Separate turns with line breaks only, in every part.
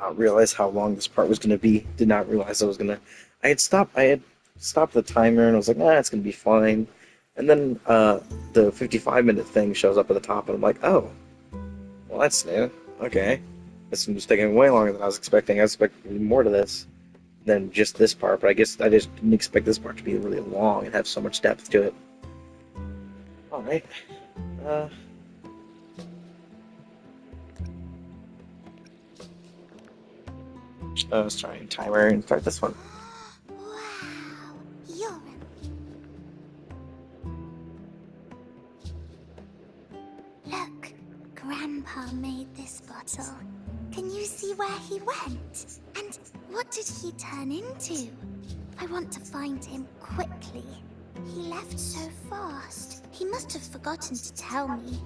not realize how long this part was gonna be. Did not realize I was gonna. I had stopped the timer and I was like, nah, it's gonna be fine. And then the 55-minute thing shows up at the top, and I'm like, oh, well, that's new. Okay, this one's taking way longer than I was expecting. I was expecting more to this than just this part, but I guess I just didn't expect this part to be really long and have so much depth to it. All right. Uh, let's try and timer and start this one.
Wow, you're Look, Grandpa made this bottle. Can you see where he went? And what did he turn into? I want to find him quickly. He left so fast. He must have forgotten to tell me.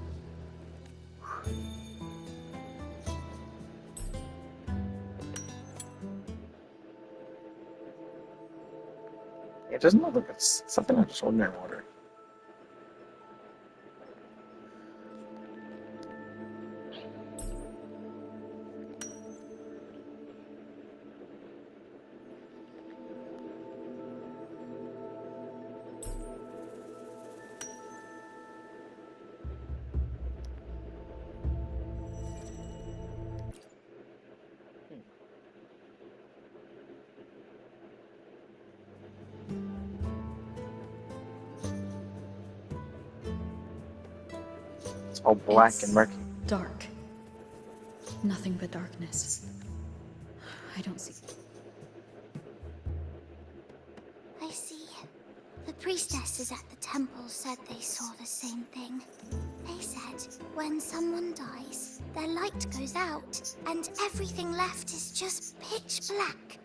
It doesn't look like it's something I just ordinary water. It's all black
It's
and murky.
dark. Nothing but darkness. I don't see.
I see. The priestesses at the temple said they saw the same thing. They said when someone dies, their light goes out, and everything left is just pitch black.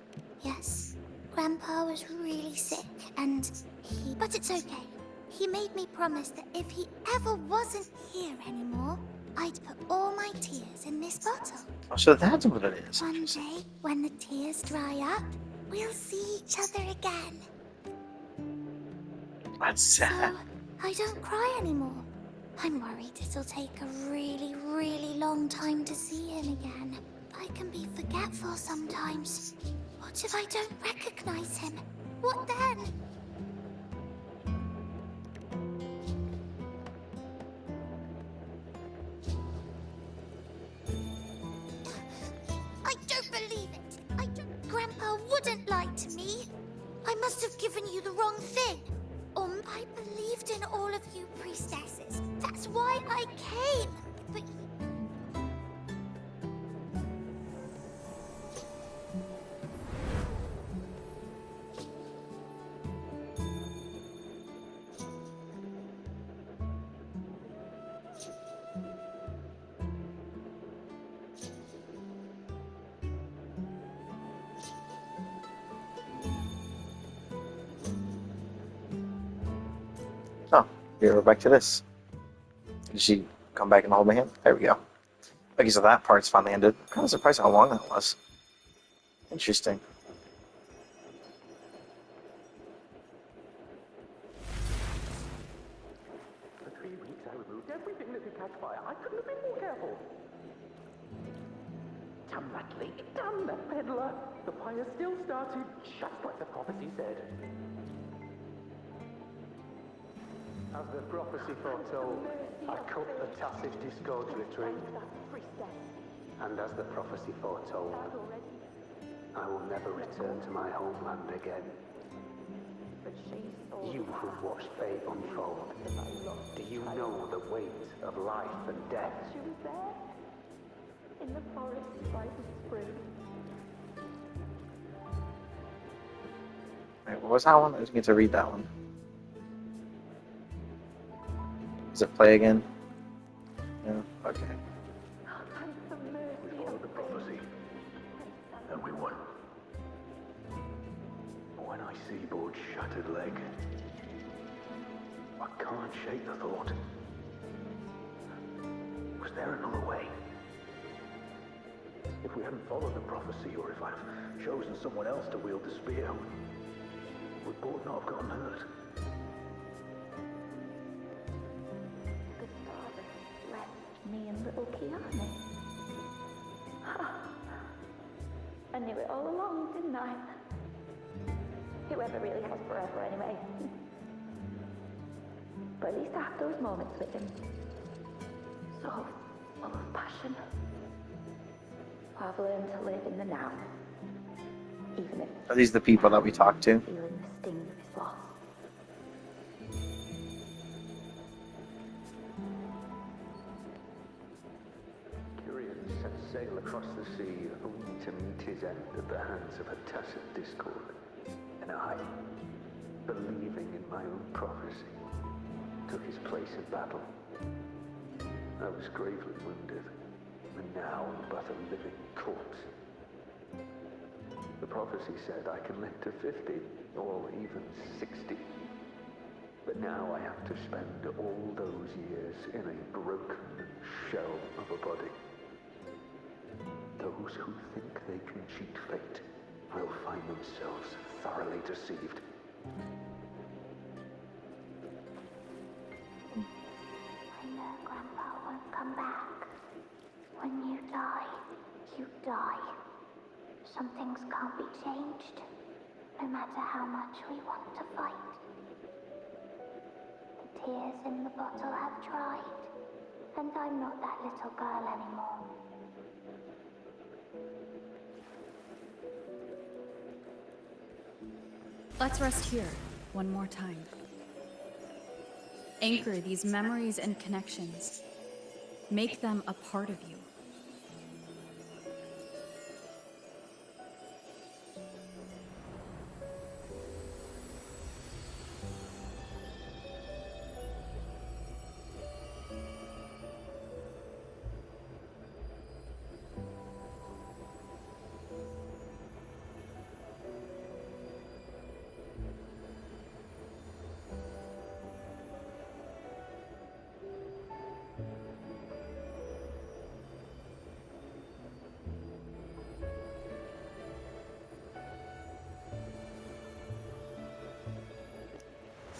Yes, Grandpa was really sick, and he... But it's okay. He made me promise that if he ever wasn't here anymore, I'd put all my tears in this bottle.
Oh, so that's what it is.
One day, when the tears dry up, we'll see each other again.
That's
So,
sad.
I don't cry anymore. I'm worried it'll take a really, really long time to see him again. I can be forgetful sometimes. What if I don't recognize him? What then? I don't believe it. Grandpa wouldn't lie to me. I must have given you the wrong thing. I believed in all of you priestesses. That's why I came. But
Oh, we're back to this. Did she come back and hold my hand? There we go. Okay, so that part's finally ended. I'm kind of surprised how long that was. Interesting.
For 3 weeks, I removed everything that could catch fire. I couldn't have been more careful. Damn that leak! Damn that peddler! The fire still started, just like the prophecy said.
As the prophecy foretold, I cut the tacit disgorge tree. And as the prophecy foretold, I will never return to my homeland again. You who've watched fate unfold, do you know the weight of life and death?
She was there, in the forest by the spring.
Alright, what was that one? I just need to read that one. Does it play again? No? Okay.
We followed the prophecy, and we won. But when I see Board's shattered leg, I can't shake the thought. Was there another way? If we hadn't followed the prophecy, or if I'd chosen someone else to wield the spear, would Board not have gotten hurt?
The stars left me and little Kiani. I knew it all along, didn't I? Whoever really has forever, anyway. But at least I have those moments with him. So full of passion. I've learned to live in the now. Even if
Are these the people that we talked to?
feeling the sting of his loss.
Kyrian set sail across the sea, only to meet his end at the hands of a tacit discord. And I, believing in my own prophecy, took his place in battle. I was gravely wounded, and now am but a living corpse. The prophecy said I can live to 50, or even 60. But now I have to spend all those years in a broken shell of a body. Those who think they can cheat fate will find themselves thoroughly deceived.
I know Grandpa won't come back. When you die, you die. Some things can't be changed, no matter how much we want to fight. The tears in the bottle have dried, and I'm not that little girl anymore.
Let's rest here, one more time. Anchor these memories and connections. Make them a part of you.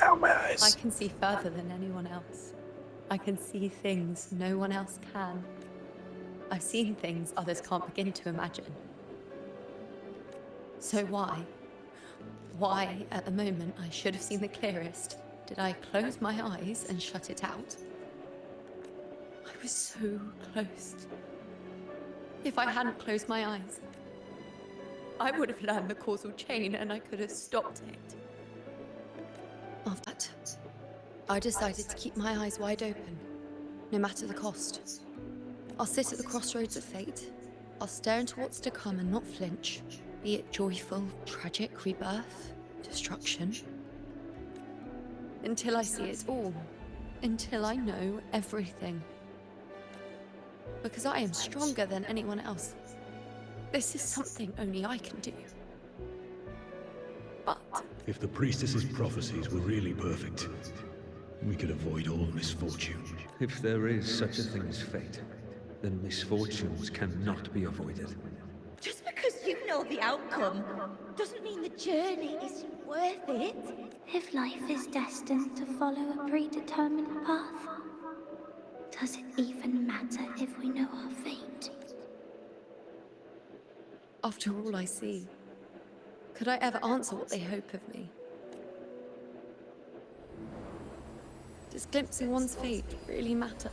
Ow, my
I
eyes.
can see further than anyone else. I can see things no one else can. I've seen things others can't begin to imagine. So why, at the moment I should have seen the clearest, did I close my eyes and shut it out? I was so close. If I hadn't closed my eyes, I would have learned the causal chain and I could have stopped it. After that, I decided to keep my eyes wide open, no matter the cost. I'll sit at the crossroads of fate. I'll stare into what's to come and not flinch, be it joyful, tragic, rebirth, destruction. Until I see it all. Until I know everything. Because I am stronger than anyone else. This is something only I can do. But
If the priestess's prophecies were really perfect, we could avoid all misfortune.
If there is such a thing as fate, then misfortunes cannot be avoided.
Just because you know the outcome doesn't mean the journey is worth it.
If life is destined to follow a predetermined path, does it even matter if we know our fate?
after all I see, could I ever answer what they hope of me? Does glimpsing one's fate really matter?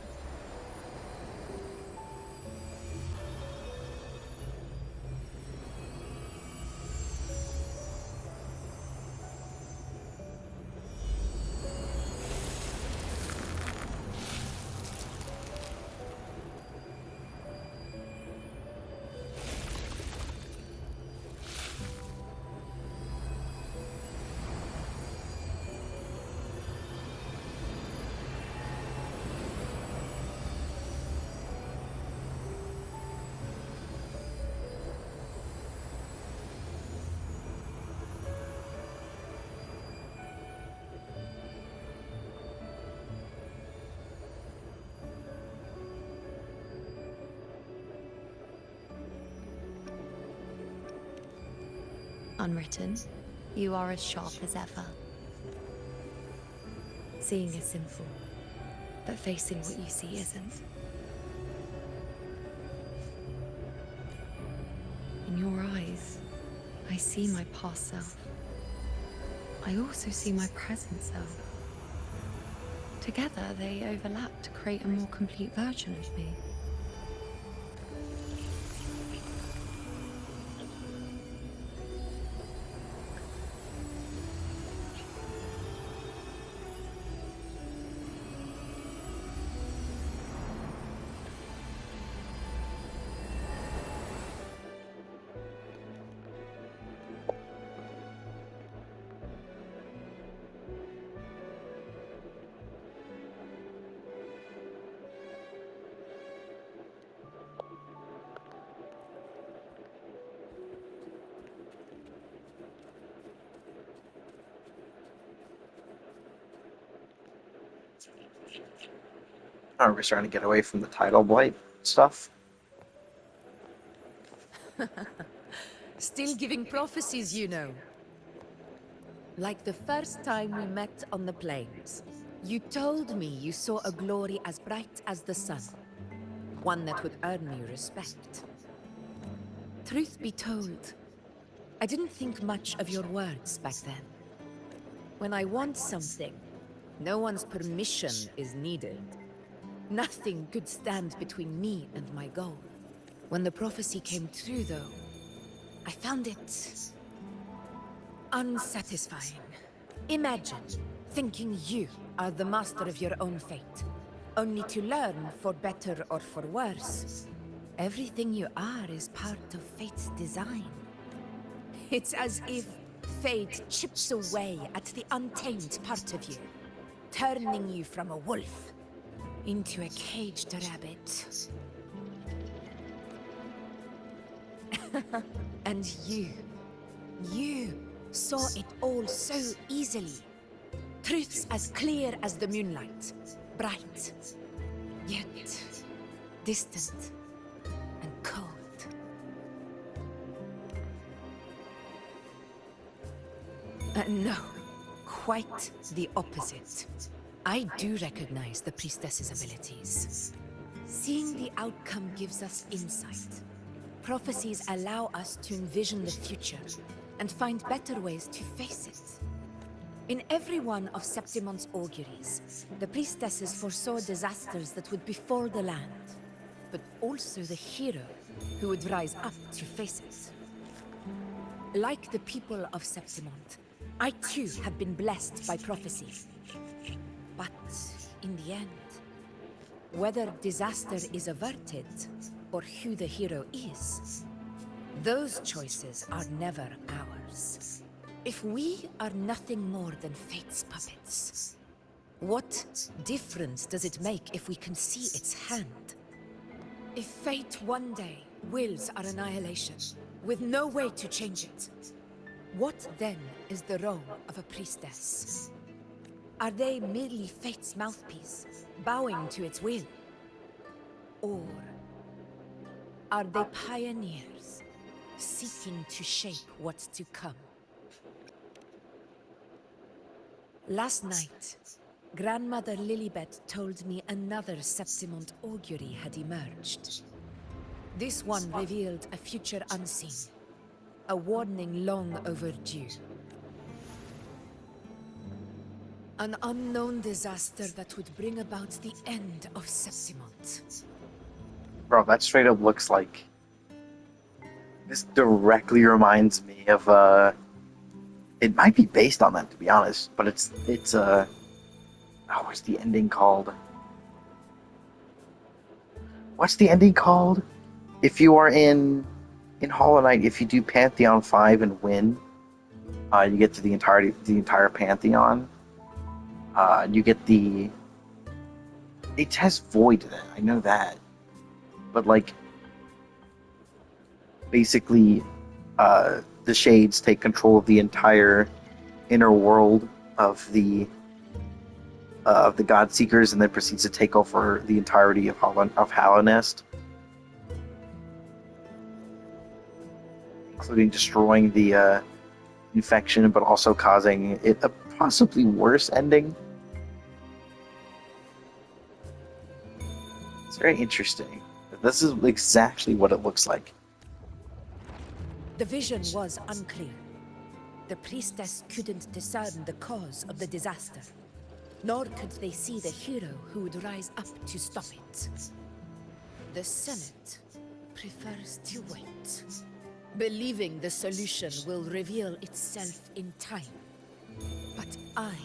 Unwritten, you are as sharp as ever. Seeing is simple, but facing what you see isn't. In your eyes, see my past self, I also see my present self. Together, they overlap to create a more complete version of me.
Are we starting to get away from the tidal blight stuff?
Still giving prophecies, you know. Like the first time we met on the plains. You told me you saw a glory as bright as the sun. One that would earn me respect. Truth be told, I didn't think much of your words back then. When I want something, no one's permission is needed. Nothing could stand between me and my goal. When the prophecy came true, though, I found it unsatisfying. Imagine thinking you are the master of your own fate, only to learn, for better or for worse, everything you are is part of fate's design. It's as if fate chips away at the untamed part of you, turning you from a wolf into a caged rabbit. And you saw it all so easily. Truths as clear as the moonlight, bright, yet distant and cold. No, quite the opposite. I do recognize the priestess's abilities. Seeing the outcome gives us insight. Prophecies allow us to envision the future and find better ways to face it. In every one of Septimon's auguries, the priestesses foresaw disasters that would befall the land, but also the hero who would rise up to face it. Like the people of Septimont, I too have been blessed by prophecy. But in the end, whether disaster is averted or who the hero is, those choices are never ours. If we are nothing more than fate's puppets, what difference does it make if we can see its hand? If fate one day wills our annihilation, with no way to change it, what then is the role of a priestess? Are they merely fate's mouthpiece, bowing to its will? Or are they pioneers, seeking to shape what's to come? Last night, Grandmother Lilibet told me another Septimont augury had emerged. This one revealed a future unseen, a warning long overdue. An unknown disaster that would bring about the end of Septimont.
Bro, that straight up looks like... This directly reminds me of, it might be based on that, to be honest, but it's, oh, what's the ending called? What's the ending called? If you are in Hollow Knight, if you do Pantheon 5 and win, you get to the entire Pantheon. You get the... It has Void in it, I know that. But, like, basically, the Shades take control of the entire inner world of the Godseekers, and then proceeds to take over the entirety of Hallownest, including destroying the infection, but also causing it a possibly worse ending. It's very interesting. This is exactly what it looks like.
The vision was unclear. The priestess couldn't discern the cause of the disaster, nor could they see the hero who would rise up to stop it. The Senate prefers to wait, believing the solution will reveal itself in time. But I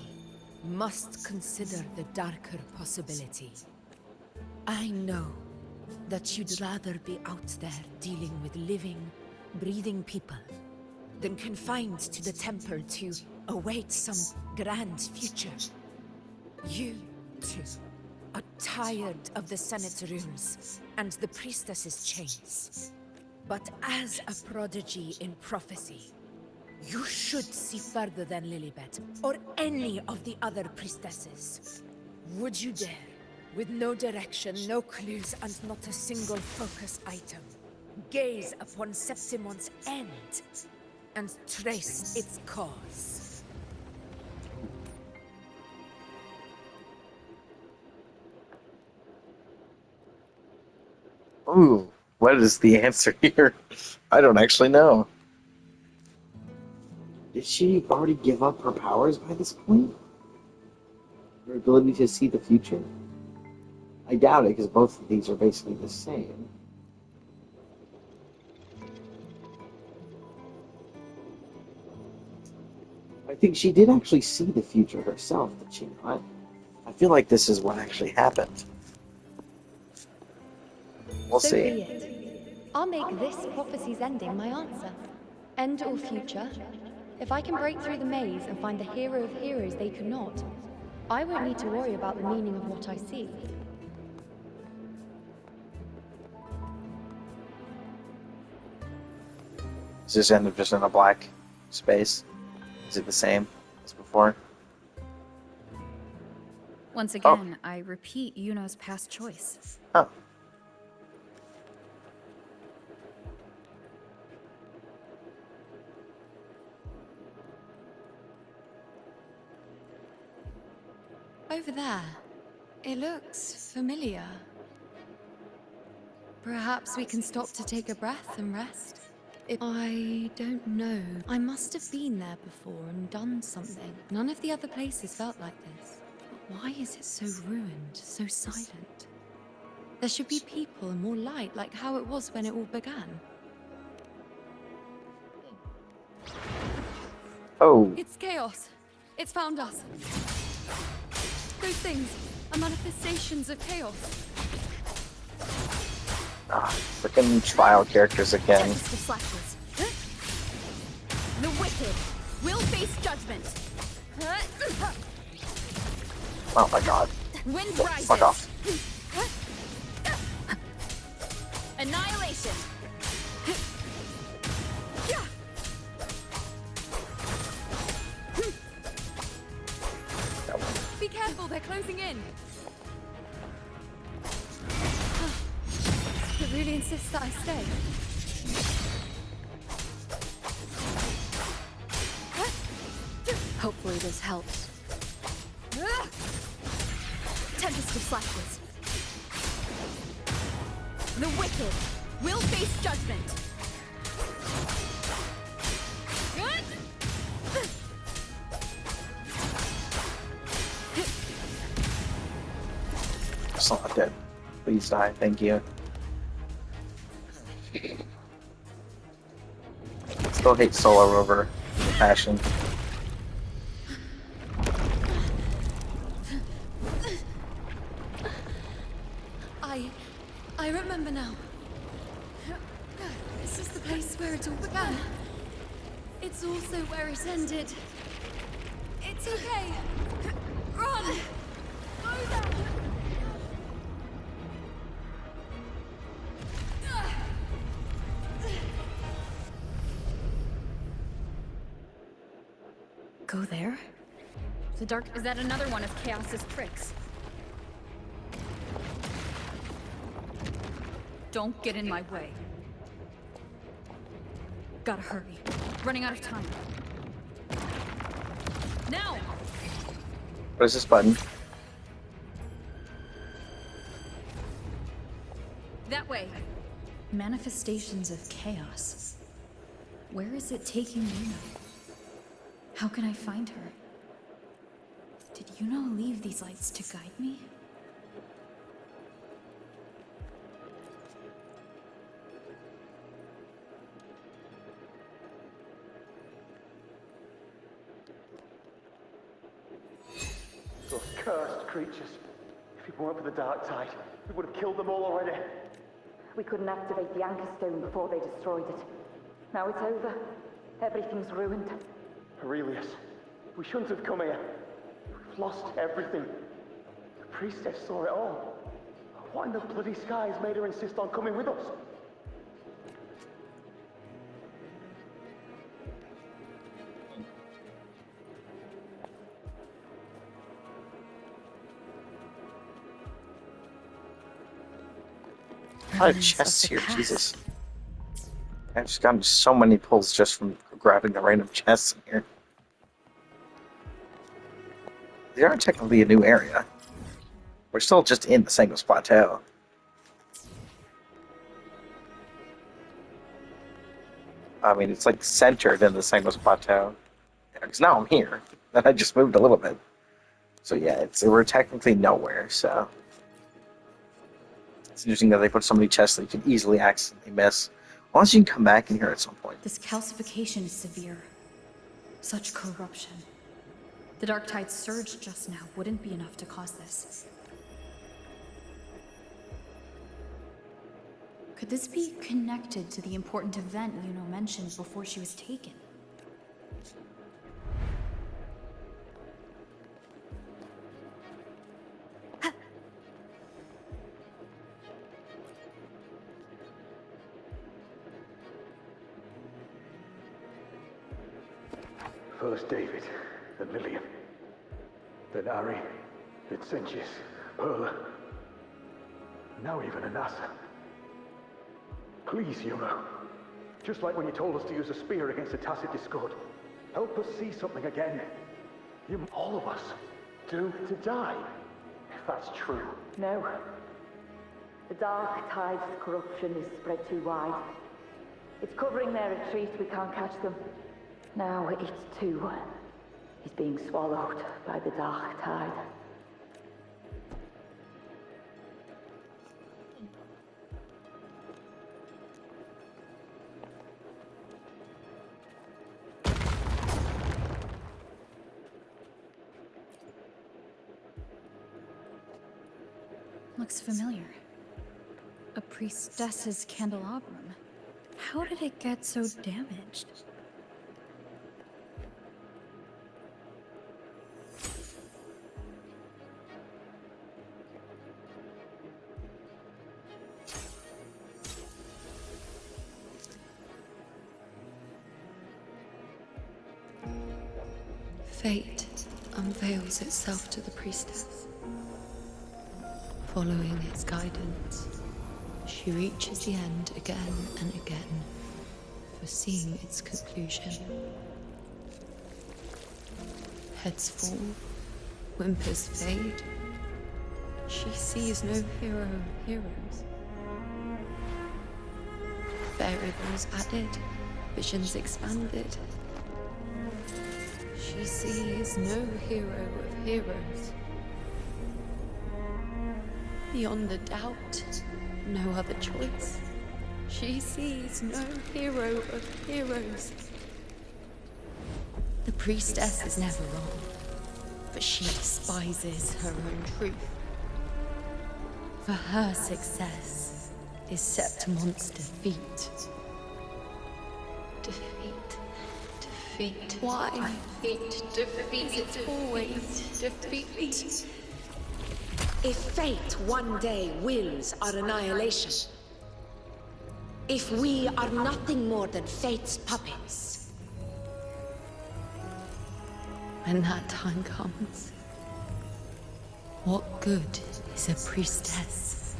must consider the darker possibility. I know that you'd rather be out there dealing with living, breathing people than confined to the temple to await some grand future. You, too, are tired of the Senate's rules and the priestess's chains. But as a prodigy in prophecy, you should see further than Lilibet, or any of the other priestesses. Would you dare, with no direction, no clues, and not a single focus item, gaze upon Septimon's end and trace its cause?
Ooh, what is the answer here? I don't actually know. Did she already give up her powers by this point? Her ability to see the future? I doubt it, because both of these are basically the same. I think she did actually see the future herself, did she not? I feel like this is what actually happened. We'll
So
see.
be it. I'll make this prophecy's ending my answer. End or future, if I can break through the maze and find the hero of heroes they could not, I won't need to worry about the meaning of what I see.
Does this end up just in a black space? Is it the same as before?
Once again, I repeat Yuno's past choice.
Oh.
Over there. It looks familiar. Perhaps we can stop to take a breath and rest? I don't know. I must have been there before and done something. None of the other places felt like this. But why is it so ruined, so silent? There should be people and more light, like how it was when it all began.
Oh.
It's chaos. It's found us. Those things are manifestations of chaos.
Ah, freaking trial characters again.
The wicked will face judgment.
Oh my god.
Wind
Oh,
rises.
fuck off.
Annihilation.
Be careful, they're closing in. It really insists that I stay. Hopefully this helps.
Tempest of Flashes. The wicked will face judgment.
Still not dead. Please die, thank you. Still hate Solar Rover with a passion.
I remember now. This is the place where it all began. It's also where it ended. It's okay. Run! Go there!
Go there?
The dark. Is that another one of Chaos's tricks? Don't get in my way. Gotta hurry. Running out of time. Now!
What is this button?
That way.
Manifestations of chaos. Where is it taking Yuno? How can I find her? Did Yuno leave these lights to guide me?
Those cursed creatures. If it weren't for the dark tide, we would have killed them all already.
We couldn't activate the anchor stone before they destroyed it. Now it's over. Everything's ruined.
Aurelius, we shouldn't have come here. We've lost everything. The priestess saw it all. What in the bloody skies made her insist on coming with us?
A lot of chests here, Jesus. I've just gotten so many pulls just from grabbing the random chests in here. They aren't technically a new area. We're still just in the Sangos Plateau. I mean, it's like centered in the Sangos Plateau. Because now I'm here. And I just moved a little bit. So yeah, we're technically nowhere, so... It's interesting that they put so many chests that you can easily accidentally miss. Unless you can come back in here at some point.
This calcification is severe. Such corruption. The Dark Tide's surge just now wouldn't be enough to cause this. Could this be connected to the important event Yuno mentioned before she was taken?
First David, then Lillian, then Ari, Vincentius, Perla, now even Anassa. Please, Yuno, just like when you told us to use a spear against the tacit discord, help us see something again. You, all of us, doomed to die, if that's true.
No. The Dark Tide's corruption is spread too wide. It's covering their retreat, we can't catch them. Now it's too. He's being swallowed by the Dark Tide.
Looks familiar. A priestess's candelabrum. How did it get so damaged?
Fate unveils itself to the priestess. Following its guidance, she reaches the end again and again, foreseeing its conclusion. Heads fall, whimpers fade. She sees no hero of heroes. Variables added, visions expanded. She sees no hero of heroes. Beyond a doubt, no other choice. She sees no hero of heroes. The priestess is never wrong, but she despises her own truth. For her success is Septimon's defeat. Defeat. Why? Defeat. It's always defeat.
If fate one day wills our annihilation, if we are nothing more than fate's puppets,
when that time comes, what good is a priestess?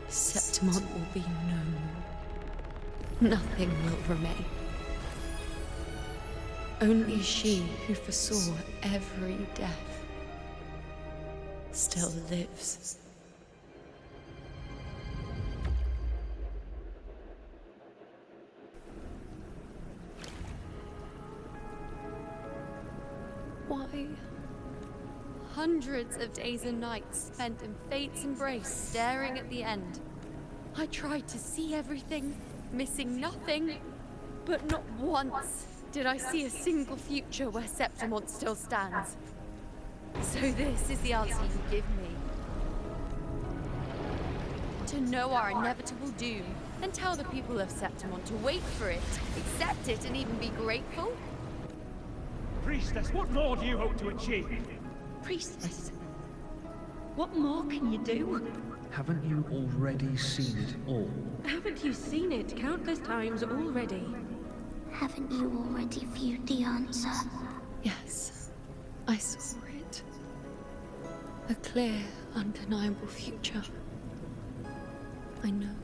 Septimon will be no more. Nothing will remain. Only she who foresaw every death still lives. Why? Hundreds of days and nights spent in fate's embrace, staring at the end. I tried to see everything, missing nothing, but not once did I see a single future where Septimont still stands. So this is the answer you give me. To know our inevitable doom, and tell the people of Septimont to wait for it, accept it, and even be grateful?
Priestess, what more do you hope to achieve?
Priestess, what more can you do?
Haven't you already seen it all?
Haven't you seen it countless times already?
Haven't you already viewed the answer?
Yes, I saw it. A clear, undeniable future. I know.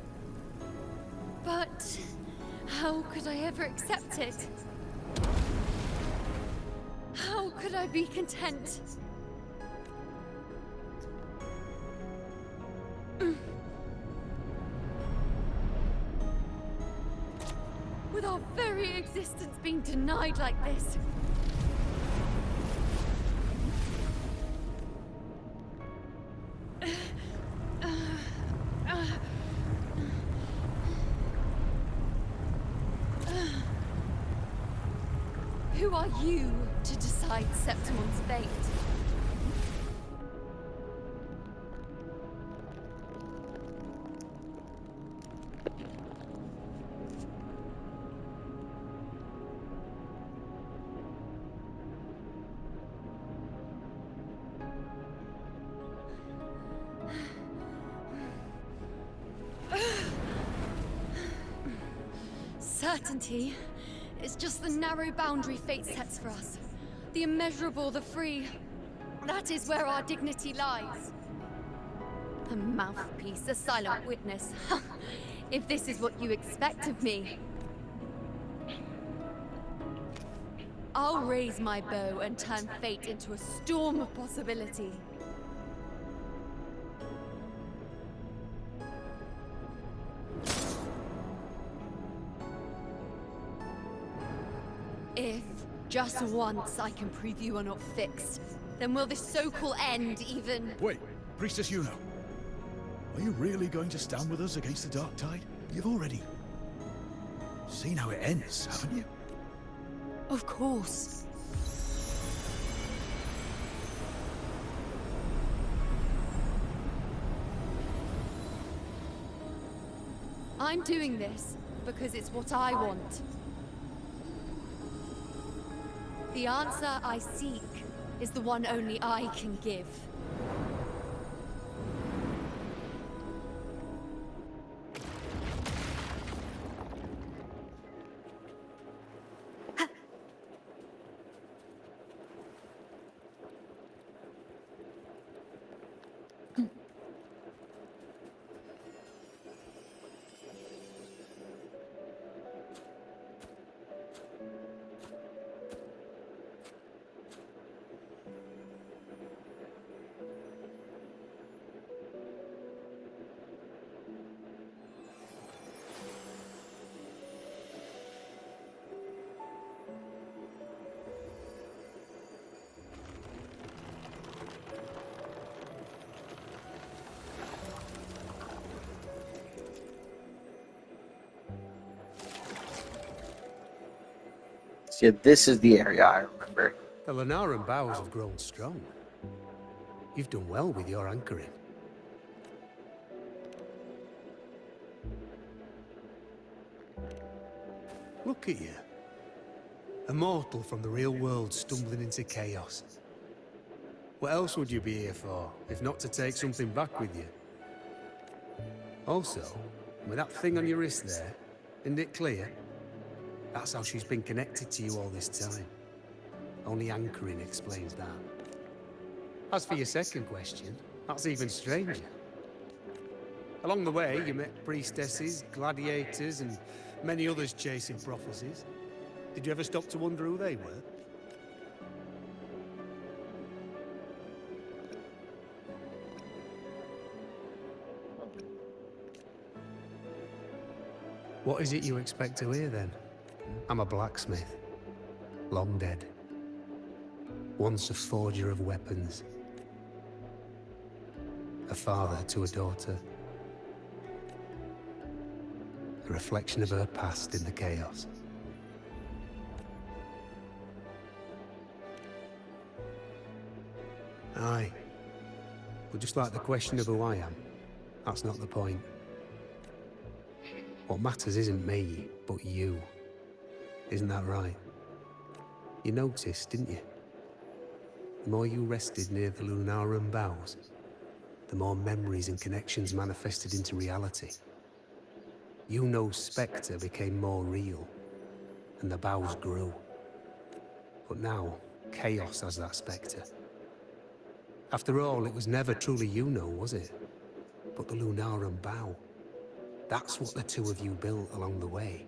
But how could I ever accept it? How could I be content? With our very existence being denied like this. Who are you to decide Septimon's fate? Certainty is just the narrow boundary fate sets for us. The immeasurable, the free. That is where our dignity lies. A mouthpiece, a silent witness. If this is what you expect of me. I'll raise my bow and turn fate into a storm of possibility. If, just once, I can prove you are not fixed, then will this so-called end even...
Wait, Priestess Yuno. Are you really going to stand with us against the Dark Tide? You've already seen how it ends, haven't you?
Of course. I'm doing this because it's what I want. The answer I seek is the one only I can give.
So yeah, this is the area I remember.
The Lanaran bows have grown strong. You've done well with your anchoring. Look at you. A mortal from the real world stumbling into chaos. What else would you be here for, if not to take something back with you? Also, with that thing on your wrist there, isn't it clear? That's how she's been connected to you all this time. Only anchoring explains that. As for your second question, that's even stranger. Along the way, you met priestesses, gladiators, and many others chasing prophecies. Did you ever stop to wonder who they were? What is it you expect to hear, then? I'm a blacksmith. Long dead. Once a forger of weapons. A father to a daughter. A reflection of her past in the chaos. Aye. But just like the question of who I am, that's not the point. What matters isn't me, but you. Isn't that right? You noticed, didn't you? The more you rested near the Lunarum boughs, the more memories and connections manifested into reality. Yuno's spectre became more real, and the boughs grew. But now, chaos has that spectre. After all, it was never truly Yuno, was it? But the Lunarum bough. That's what the two of you built along the way.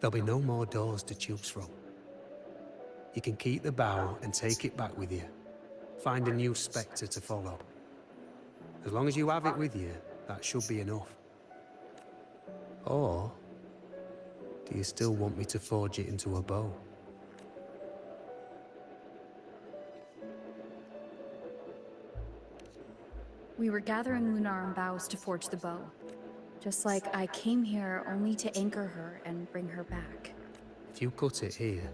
There'll be no more doors to choose from. You can keep the bough and take it back with you. Find a new spectre to follow. As long as you have it with you, that should be enough. Or, do you still want me to forge it into a bow?
We were gathering Lunarum boughs to forge the bow. Just like I came here only to anchor her and bring her back.
If you cut it here,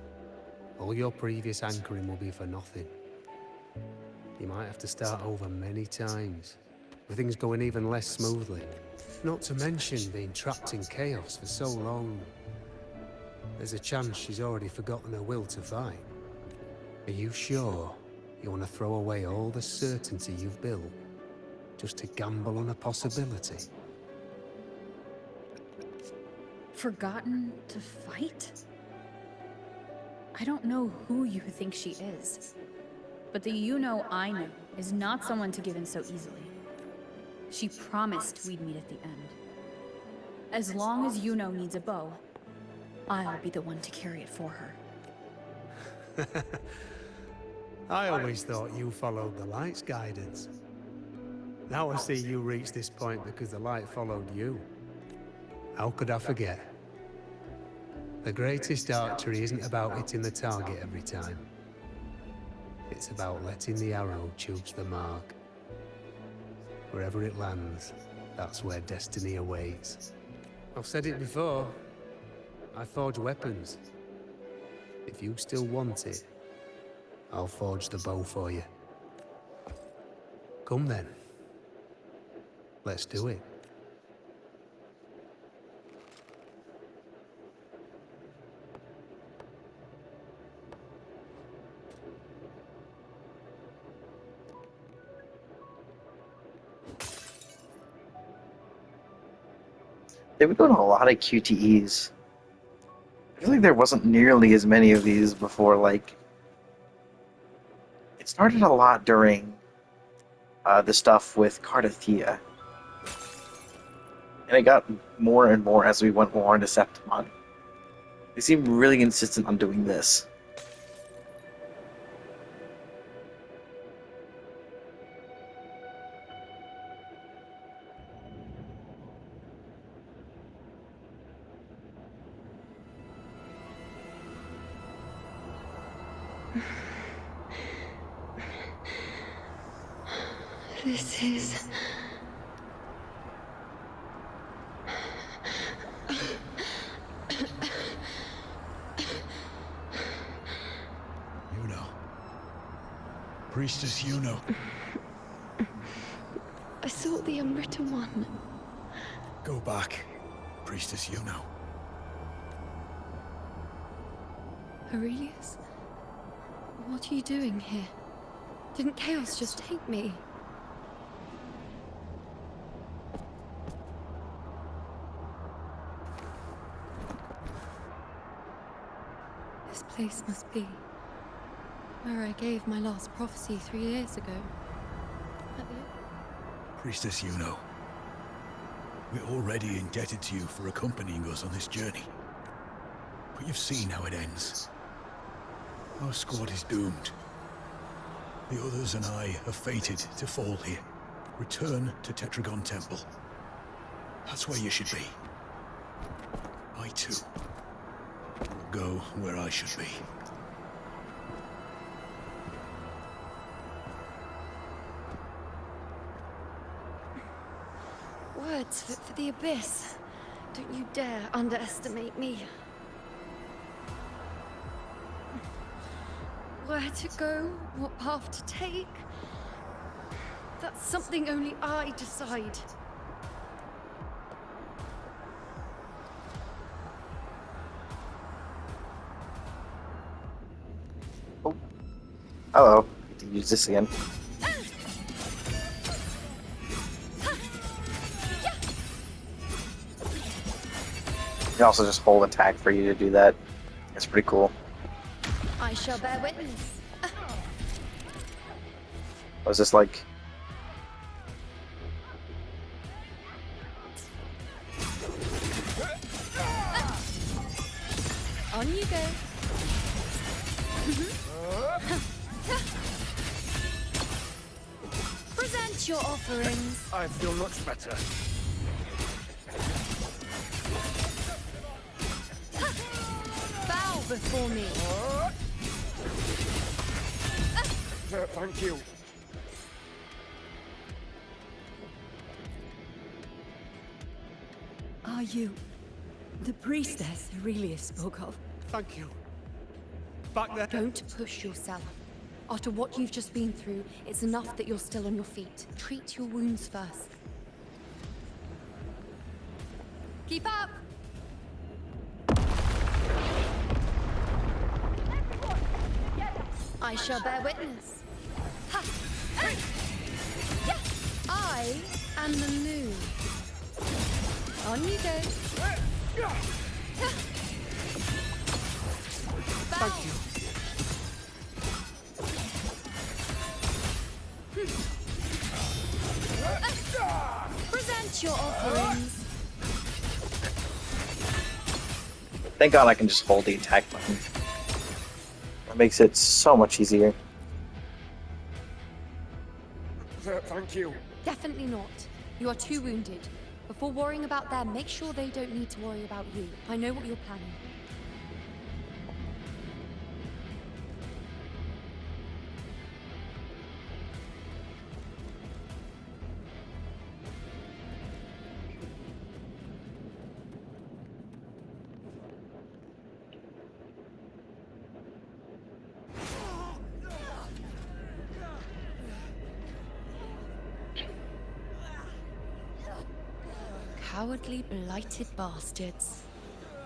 all your previous anchoring will be for nothing. You might have to start over many times, with things going even less smoothly. Not to mention being trapped in chaos for so long. There's a chance she's already forgotten her will to fight. Are you sure you want to throw away all the certainty you've built just to gamble on a possibility?
Forgotten to fight? I don't know who you think she is, but the Yuno I know is not someone to give in so easily. She promised we'd meet at the end. As long as Yuno needs a bow, I'll be the one to carry it for her.
I always thought you followed the light's guidance. Now I see you reached this point because the light followed you. How could I forget? The greatest archery isn't about hitting the target every time. It's about letting the arrow choose the mark. Wherever it lands, that's where destiny awaits. I've said it before. I forge weapons. If you still want it, I'll forge the bow for you. Come then. Let's do it.
They were doing a lot of QTEs. I feel like there wasn't nearly as many of these before. Like, it started a lot during the stuff with Cardathia. And it got more and more as we went more into Septimon. They seemed really insistent on doing this.
This is...
Yuno. Priestess Yuno.
I sought the unwritten one.
Go back, Priestess Yuno.
Aurelius? What are you doing here? Didn't chaos just take me? This place must be where I gave my last prophecy 3 years ago.
Priestess Yuno. We're already indebted to you for accompanying us on this journey. But you've seen how it ends. Our squad is doomed. The others and I are fated to fall here. Return to Tetragon Temple. That's where you should be. I too will go where I should be.
words for the abyss. Don't you dare underestimate me. Where to go, what path to take, that's something only I decide.
Hello. Get to use this again. You can also just hold attack for you to do that. It's pretty cool.
I shall bear witness.
Was this like...
On you go. Present your offerings.
I feel much better.
Bow before me.
Thank you.
Are you the priestess Aurelius spoke of?
Thank you. Back there.
Don't push yourself. After what you've just been through, it's enough that you're still on your feet. Treat your wounds first.
Keep up. I shall bear witness. Ha. I am the moon. On you go.
Thank you.
Present your offerings.
Thank God I can just hold the attack button. That makes it so much easier.
Thank you.
Definitely not. You are too wounded. Before worrying about them, make sure they don't need to worry about you. I know what you're planning. Cowardly, blighted bastards.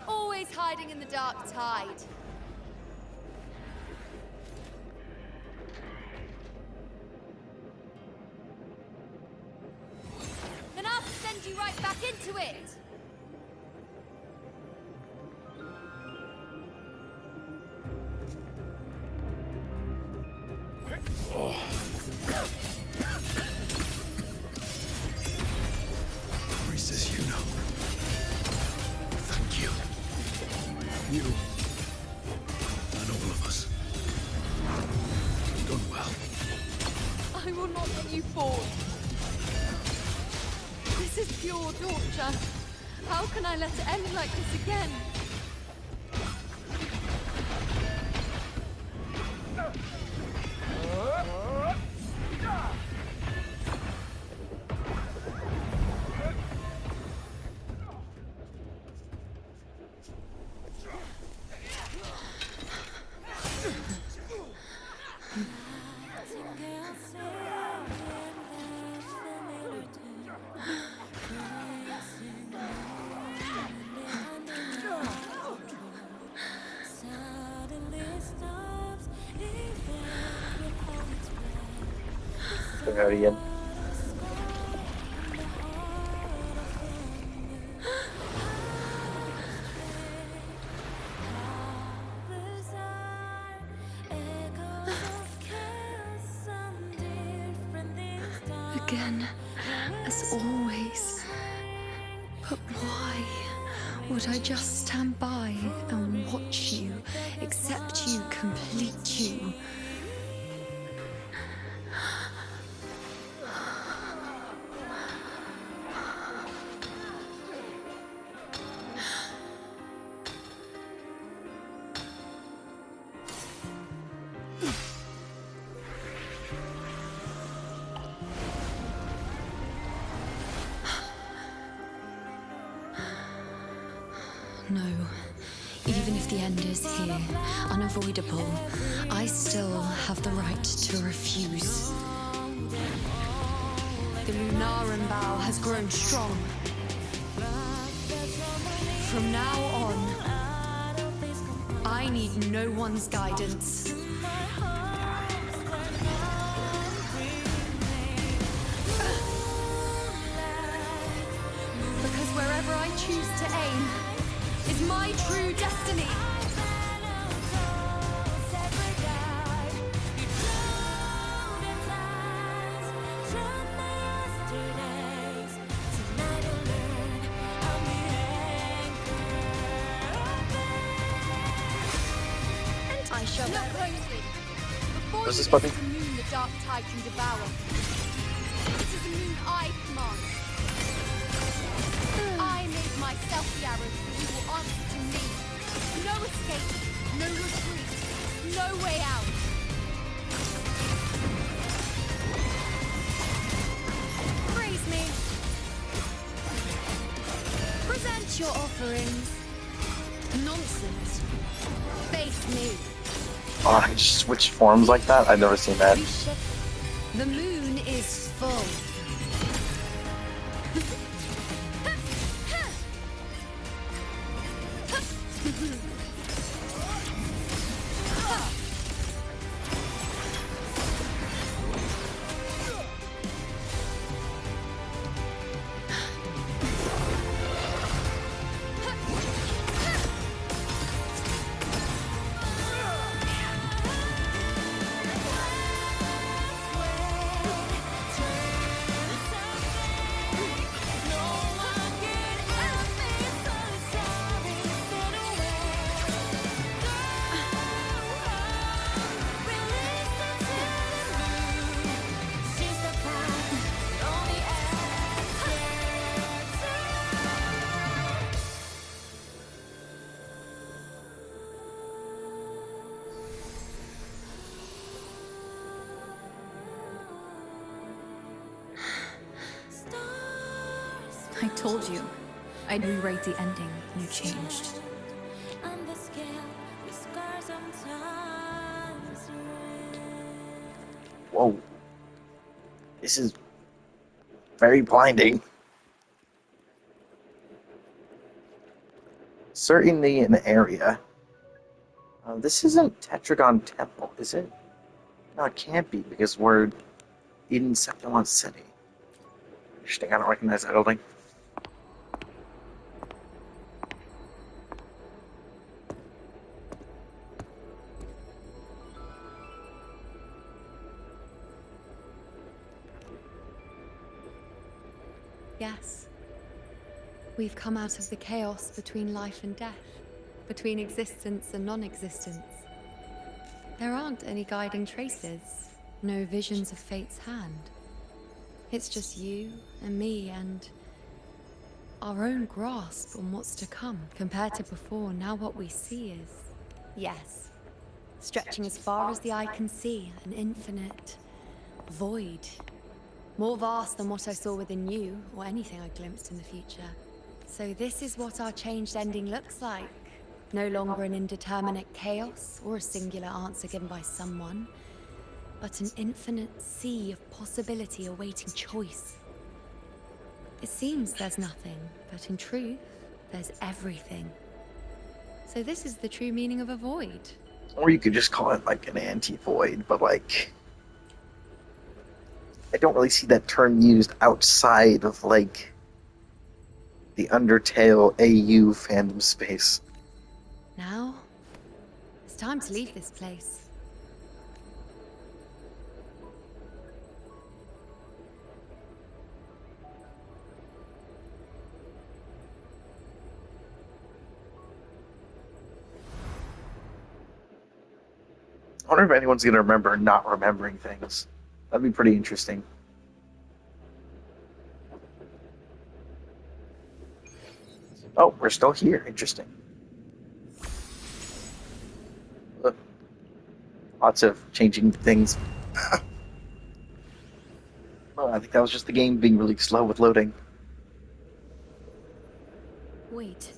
Always hiding in the dark tide. Then I'll send you right back into it.
Priestess, you know. Thank you. You and all of us. You've done well.
I will not let you fall. This is pure torture. How can I let it end like this again?
Go out again.
Again, as always. But why would I just stand by and watch you, accept you, complete you?
No. Even if the end is here, unavoidable, I still have the right to refuse. The Lunaran bow has grown strong. From now on, I need no one's guidance. Because wherever I choose to aim is my true destiny. I shall look closely. Before
What's
you
this button?
enter the moon, the dark tide can devour. This is the moon I command. I made myself the arrows, and you will answer to me. No escape, no retreat, no way out. Praise me. Present your offerings. Nonsense. Face me.
Oh, I just switched forms like that? I've never seen that.
The moon is full.
I told you. I'd rewrite the ending. You changed.
Whoa. This is very blinding. Certainly an area. This isn't Tetragon Temple, is it? No, it can't be, because we're in Sepulon City. Interesting, I don't recognize that building.
Yes. We've come out of the chaos between life and death, between existence and non-existence. There aren't any guiding traces, no visions of fate's hand. It's just you and me and our own grasp on what's to come. Compared to before, now what we see is, yes, stretching as far as the eye can see, an infinite void. More vast than what I saw within you, or anything I glimpsed in the future. So this is what our changed ending looks like. No longer an indeterminate chaos, or a singular answer given by someone, but an infinite sea of possibility awaiting choice. It seems there's nothing, but in truth, there's everything. So this is the true meaning of a void.
Or you could just call it like an anti-void, but like, I don't really see that term used outside of like the Undertale AU fandom space.
Now, it's time to leave this place.
I wonder if anyone's going to remember not remembering things. That'd be pretty interesting. Oh, we're still here. Interesting. Look. Lots of changing things. Oh, I think that was just the game being really slow with loading.
Wait.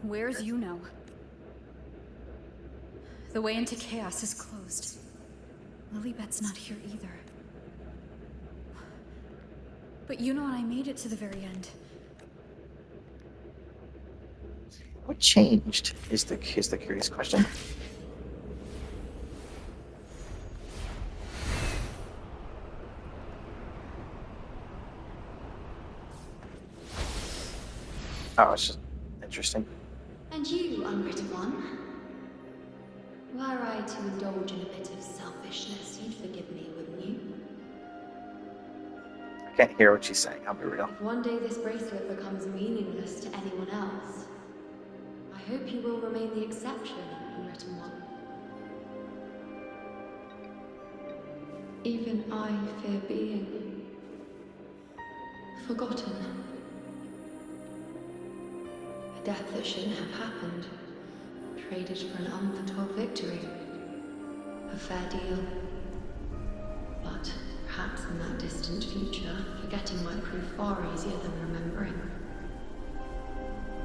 Where's Yuno? The way into chaos is closed. Lilybet's not here either. But Yuno and I made it to the very end.
What changed is the curious question. Oh, it's just interesting.
And you, unwritten one? Were I to indulge in a bit of selfishness, you'd forgive me, wouldn't you?
I can't hear what she's saying, I'll be real.
If one day this bracelet becomes meaningless to anyone else, I hope you will remain the exception, unwritten one. Even I fear being forgotten. A death that shouldn't have happened, traded for an unforetold victory. A fair deal. But perhaps in that distant future, forgetting might prove far easier than remembering.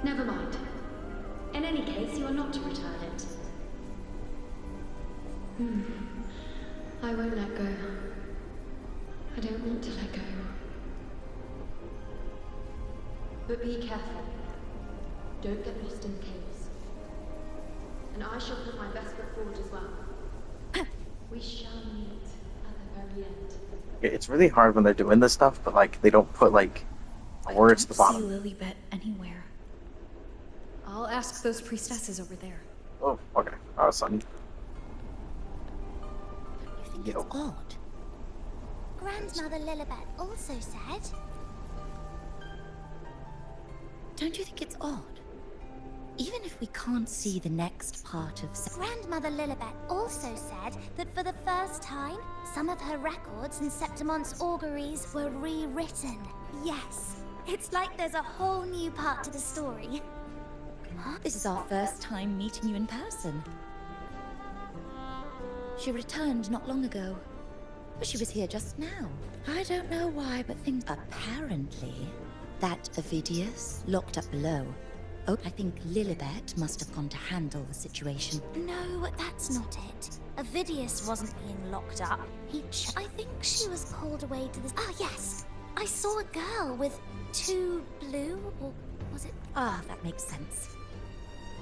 Never mind. In any case, you are not to return it. I won't let go. I don't want to let go. But be careful. Don't get lost in the caves. And I shall put my best foot forward as well. We shall meet at the very end.
It's really hard when they're doing this stuff, but like they don't put like words at the bottom.
I don't see Lilybet anywhere. I'll ask those priestesses over there.
Oh, okay. Oh, son.
You think it's odd? Grandmother Lilibet also said...
Don't you think it's odd? Even if we can't see the next part of...
Grandmother Lilibet also said that for the first time, some of her records and Septimon's auguries were rewritten. Yes, it's like there's a whole new part to the story.
Huh? This is our first time meeting you in person. She returned not long ago. But she was here just now. I don't know why, but things... Apparently, that Ovidius locked up below. Oh, I think Lilibet must have gone to handle the situation.
No, that's not it. Ovidius wasn't being locked up. I think she was called away to the... Ah, yes! I saw a girl with 2 blue, or was it...
Ah, that makes sense.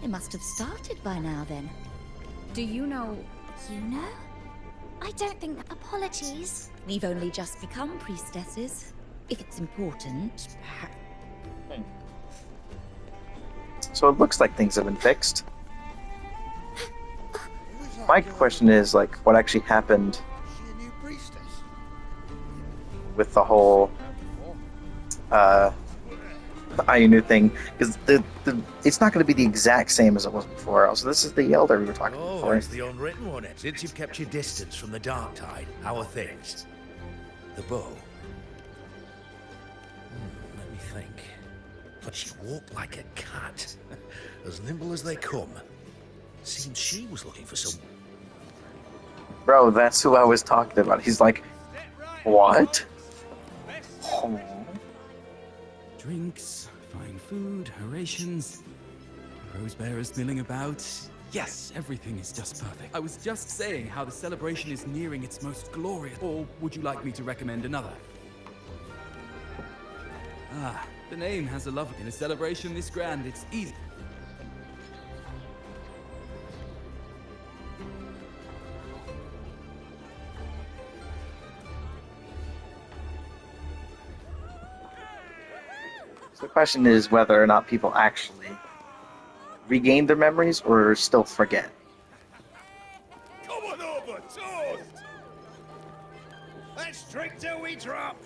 It must have started by now, then.
Do you know...
You know? I don't think... Apologies.
We've only just become priestesses. If it's important, perhaps...
So it looks like things have been fixed. My question is, like, what actually happened with the whole Ayanu thing? Because it's not going to be the exact same as it was before. Also, this is the Elder we were talking about.
Oh, it's the unwritten one. Since you've kept your distance from the Dark Tide, how are things? The bow? Let me think. But she walked like a cat, as nimble as they come. Seems she was looking for some...
Bro, that's who I was talking about. He's like, what? Oh.
Drinks, fine food, orations, rose bearers milling about. Yes, everything is just perfect. I was just saying how the celebration is nearing its most glorious. Or would you like me to recommend another? Ah, the name has a love. In a celebration this grand, it's easy.
So the question is whether or not people actually regain their memories or still forget.
Come on over, toast! Let's drink till we drop!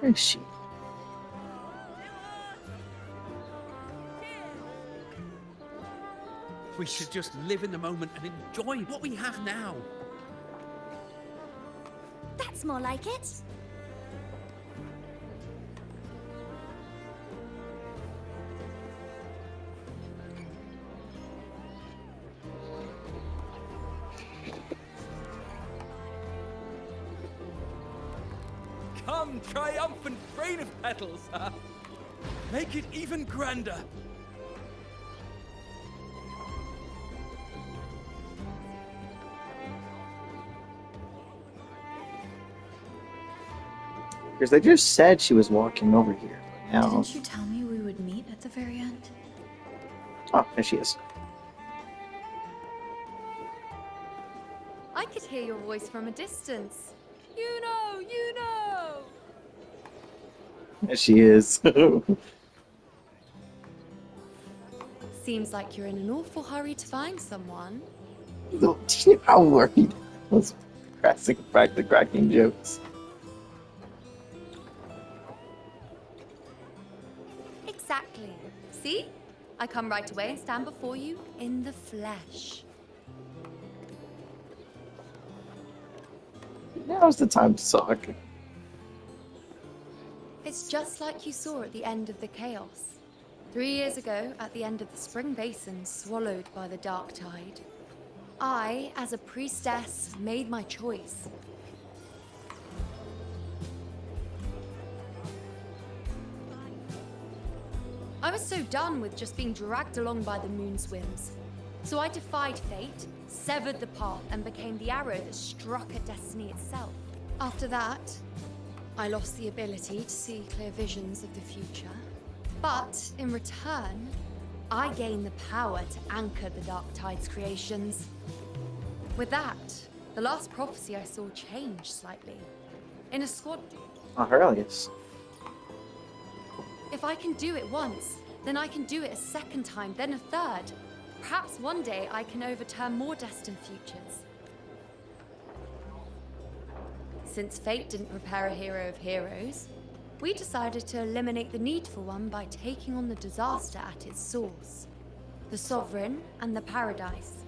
Where is she?
We should just live in the moment and enjoy what we have now.
That's more like it.
some triumphant train of petals, huh? Make it even grander.
Because they just said she was walking over here. But now...
Didn't you tell me we would meet at the very end?
Oh, there she is.
I could hear your voice from a distance. You know, you know!
There she is.
Seems like you're in an awful hurry to find someone.
Do you know how worried I was cracking jokes?
Exactly. See? I come right away and stand before you in the flesh.
Now's the time to talk.
It's just like you saw at the end of the chaos. 3 years ago, at the end of the spring basin swallowed by the dark tide, I, as a priestess, made my choice. I was so done with just being dragged along by the moon's whims. So I defied fate, severed the path, and became the arrow that struck at destiny itself. After that, I lost the ability to see clear visions of the future. But in return, I gained the power to anchor the Dark Tide's creations. With that, the last prophecy I saw changed slightly. In a squad...
Aurelius.
If I can do it once, then I can do it a second time, then a third. Perhaps one day I can overturn more destined futures. Since fate didn't prepare a hero of heroes, we decided to eliminate the need for one by taking on the disaster at its source. The Sovereign and the Paradise.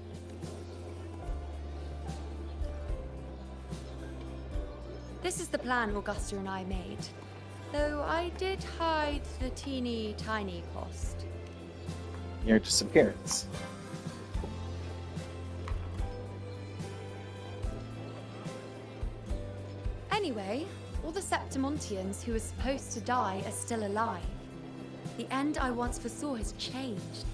This is the plan Augusta and I made. Though I did hide the teeny tiny cost.
Your disappearance.
Anyway, all the Septimontians who were supposed to die are still alive. The end I once foresaw has changed.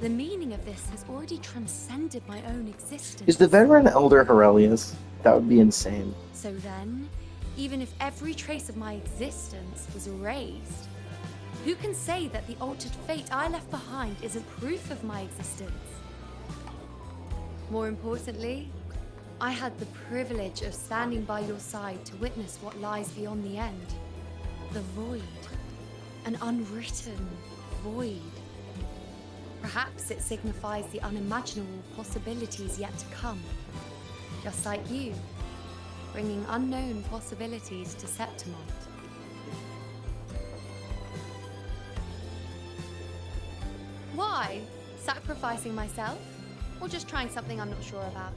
The meaning of this has already transcended my own existence.
Is the veteran elder Aurelius? That would be insane.
So then, even if every trace of my existence was erased, who can say that the altered fate I left behind isn't proof of my existence? More importantly, I had the privilege of standing by your side to witness what lies beyond the end. The void. An unwritten void. Perhaps it signifies the unimaginable possibilities yet to come. Just like you, bringing unknown possibilities to Septimont. Why? Sacrificing myself? Or just trying something I'm not sure about?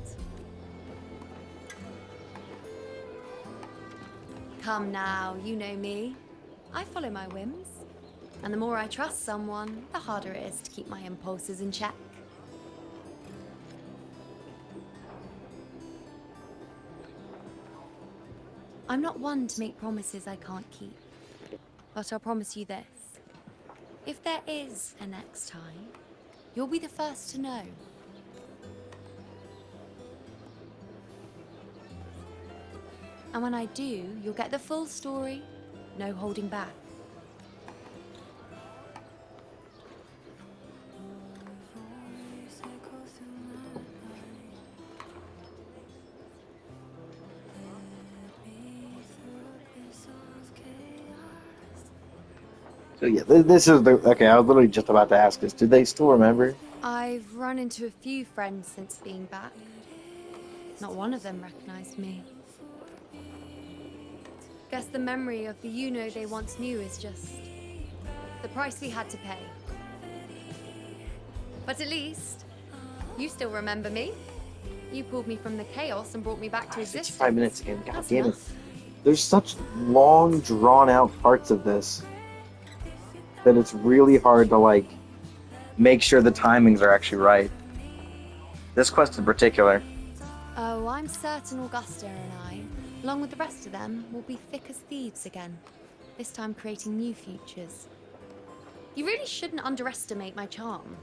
Come now, you know me. I follow my whims. And the more I trust someone, the harder it is to keep my impulses in check. I'm not one to make promises I can't keep. But I'll promise you this. If there is a next time, you'll be the first to know. And when I do, you'll get the full story, no holding back.
So yeah, this is the... Okay, I was literally just about to ask this. Do they still remember?
I've run into a few friends since being back. Not one of them recognized me. Guess the memory of the you-know they once knew is just the price we had to pay. But at least, you still remember me. You pulled me from the chaos and brought me back to existence.
5 minutes again, god
That's
damn it.
enough.
There's such long, drawn-out parts of this that it's really hard to, like, make sure the timings are actually right. This quest in particular.
Oh, I'm certain Augusta and I, Along with the rest of them, we'll be thick as thieves again, this time creating new futures. You really shouldn't underestimate my charm.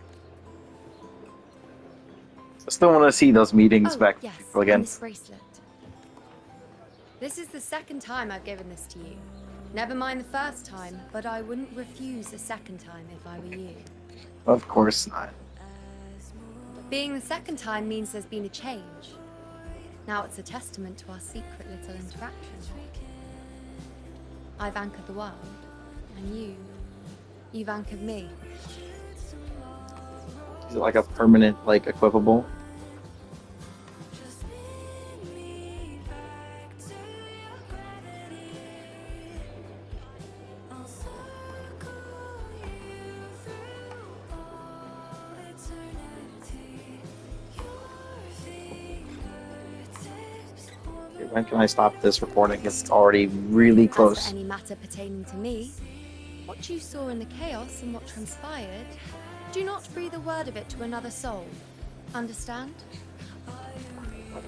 I still want to see those meetings back with
yes,
people again.
and this bracelet. This is the second time I've given this to you. Never mind the first time, but I wouldn't refuse a second time if I were you.
Of course not.
Being the second time means there's been a change. Now it's a testament to our secret little interaction. I've anchored the world, and you've anchored me.
Is it like a permanent, like, equipable? When can I stop this recording? It's already really
As
close.
for any matter pertaining to me, what you saw in the chaos and what transpired, do not breathe a word of it to another soul. Understand?